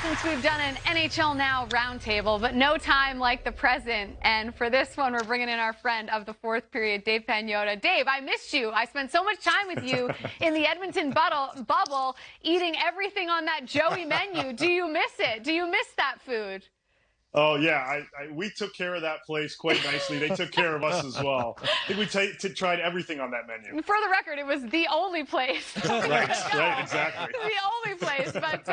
since we've done an NHL Now roundtable, but no time like the present. And for this one, we're bringing in our friend of the fourth period, Dave Pagnotta. Dave, I missed you. I spent so much time with you in the Edmonton bubble, eating everything on that Joey menu. Do you miss it? Do you miss that food? Oh, yeah. We took care of that place quite nicely. They took care of us as well. I think we tried everything on that menu. For the record, it was the only place. Right, exactly. The only place. But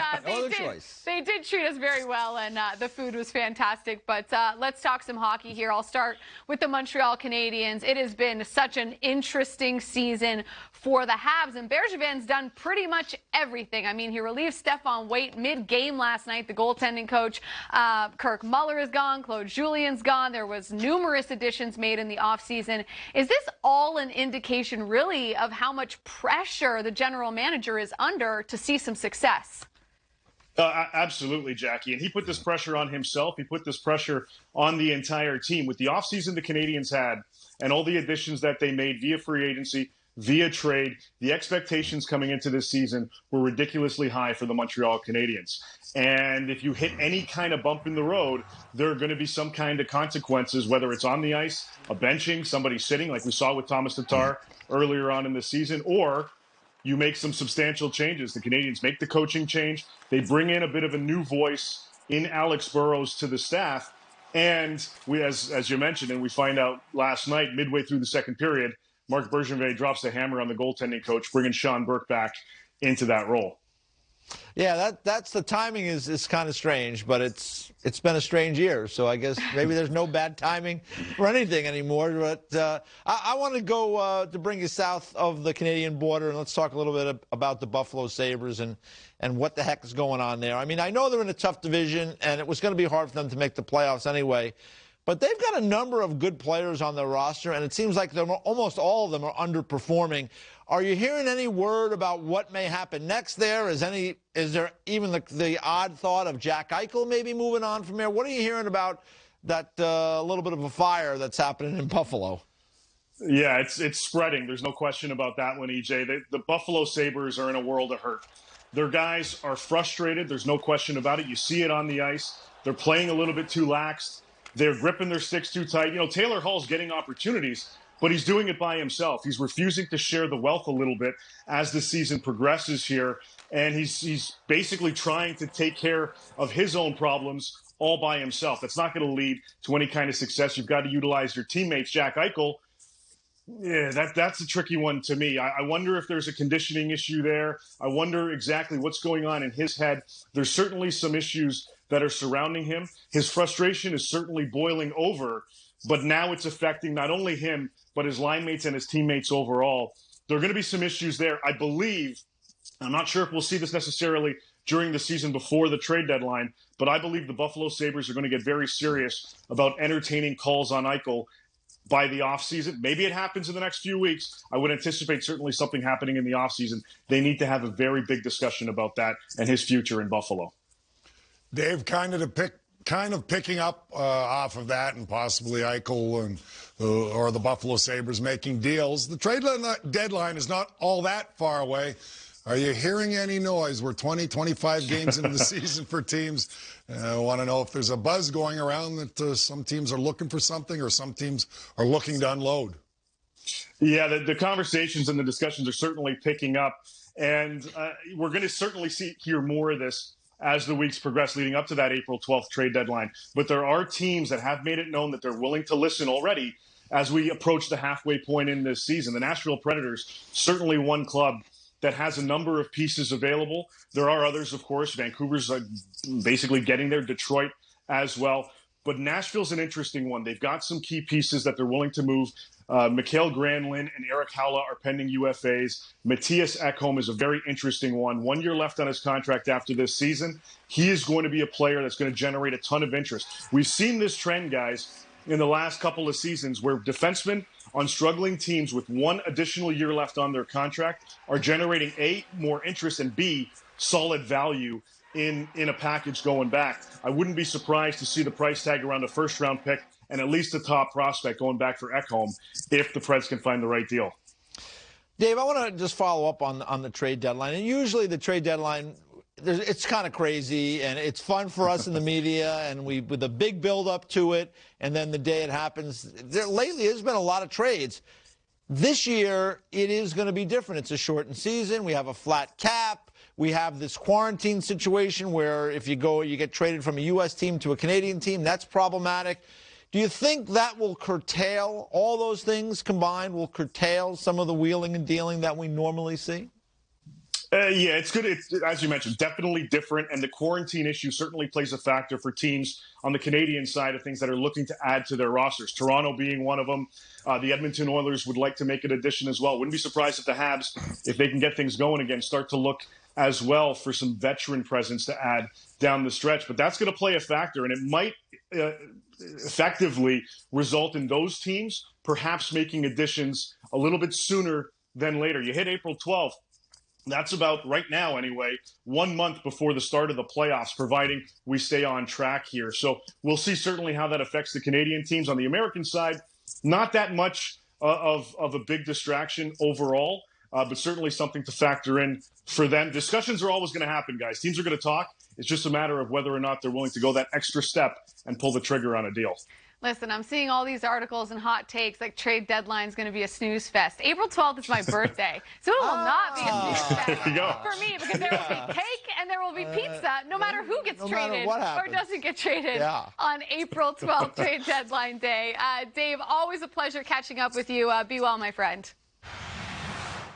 they did treat us very well, and the food was fantastic. But let's talk some hockey here. I'll start with the Montreal Canadiens. It has been such an interesting season for the Habs, and Bergevin's done pretty much everything. I mean, he relieved Stefan Waite mid-game last night. The goaltending coach, Kirk Muller, is gone. Claude Julien's gone. There was numerous additions made in the offseason. Is this all an indication, really, of how much pressure the general manager is under to see some success? Absolutely, Jackie. And he put this pressure on himself. He put this pressure on the entire team. With the offseason the Canadiens had and all the additions that they made via free agency, via trade, the expectations coming into this season were ridiculously high for the Montreal Canadiens. And if you hit any kind of bump in the road, there are going to be some kind of consequences, whether it's on the ice, a benching, somebody sitting, like we saw with Thomas Tatar earlier on in the season, or you make some substantial changes. The Canadiens make the coaching change. They bring in a bit of a new voice in Alex Burrows to the staff. And we, as you mentioned, and we find out last night, midway through the second period, Marc Bergevin drops the hammer on the goaltending coach, bringing Sean Burke back into that role. Yeah, that's the timing is kind of strange, but it's been a strange year. So I guess maybe there's no bad timing for anything anymore. But I want to go to bring you south of the Canadian border, and let's talk a little bit about the Buffalo Sabres and what the heck is going on there. I mean, I know they're in a tough division, and it was going to be hard for them to make the playoffs anyway. But they've got a number of good players on their roster, and it seems like almost all of them are underperforming. Are you hearing any word about what may happen next there? Is there even the odd thought of Jack Eichel maybe moving on from there? What are you hearing about that little bit of a fire that's happening in Buffalo? Yeah, it's spreading. There's no question about that one, EJ. The Buffalo Sabres are in a world of hurt. Their guys are frustrated. There's no question about it. You see it on the ice. They're playing a little bit too lax. They're gripping their sticks too tight. You know, Taylor Hall's getting opportunities, but he's doing it by himself. He's refusing to share the wealth a little bit as the season progresses here, and he's basically trying to take care of his own problems all by himself. That's not going to lead to any kind of success. You've got to utilize your teammates. Jack Eichel, yeah, that's a tricky one to me. I wonder if there's a conditioning issue there. I wonder exactly what's going on in his head. There's certainly some issues that are surrounding him. His frustration is certainly boiling over, but now it's affecting not only him, but his line mates and his teammates overall. There are going to be some issues there. I believe, I'm not sure if we'll see this necessarily during the season before the trade deadline, but I believe the Buffalo Sabres are going to get very serious about entertaining calls on Eichel by the offseason. Maybe it happens in the next few weeks. I would anticipate certainly something happening in the offseason. They need to have a very big discussion about that and his future in Buffalo. Dave, kind of picking up off of that, and possibly Eichel and or the Buffalo Sabres making deals. The trade deadline is not all that far away. Are you hearing any noise? We're 20, 25 games into the season for teams. I want to know if there's a buzz going around that some teams are looking for something or some teams are looking to unload. Yeah, the conversations and the discussions are certainly picking up, and we're going to certainly hear more of this as the weeks progress leading up to that April 12th trade deadline. But there are teams that have made it known that they're willing to listen already as we approach the halfway point in this season. The Nashville Predators, certainly one club that has a number of pieces available. There are others, of course. Vancouver's basically getting there, Detroit as well. But Nashville's an interesting one. They've got some key pieces that they're willing to move. Mikael Granlund and Erik Haula are pending UFAs. Matthias Ekholm is a very interesting one. 1 year left on his contract after this season. He is going to be a player that's going to generate a ton of interest. We've seen this trend, guys, in the last couple of seasons where defensemen on struggling teams with one additional year left on their contract are generating A, more interest, and B, solid value in a package going back. I wouldn't be surprised to see the price tag around a first-round pick and at least a top prospect going back for Ekholm if the Preds can find the right deal. Dave, I want to just follow up on the trade deadline. And usually the trade deadline it's kind of crazy, and it's fun for us in the media, and with a big build-up to it, and then the day it happens. Lately, there's been a lot of trades. This year, it is going to be different. It's a shortened season. We have a flat cap. We have this quarantine situation where if you get traded from a U.S. team to a Canadian team. That's problematic. Do you think that will curtail, all those things combined, will curtail some of the wheeling and dealing that we normally see? Yeah, it's good. It's, as you mentioned, definitely different. And the quarantine issue certainly plays a factor for teams on the Canadian side of things that are looking to add to their rosters. Toronto being one of them. The Edmonton Oilers would like to make an addition as well. Wouldn't be surprised if the Habs, if they can get things going again, start to look as well for some veteran presence to add down the stretch. But that's going to play a factor, and it might effectively result in those teams perhaps making additions a little bit sooner than later. You hit April 12th. That's about, right now anyway, 1 month before the start of the playoffs, providing we stay on track here. So we'll see certainly how that affects the Canadian teams. On the American side, not that much of a big distraction overall, but certainly something to factor in for them. Discussions are always going to happen, guys. Teams are going to talk. It's just a matter of whether or not they're willing to go that extra step and pull the trigger on a deal. Listen, I'm seeing all these articles and hot takes like trade deadline is going to be a snooze fest. April 12th is my birthday, so it will not be a snooze fest for me because there will be cake and there will be pizza no matter who gets traded or doesn't get traded on April 12th, trade deadline day. Dave, always a pleasure catching up with you. Be well, my friend.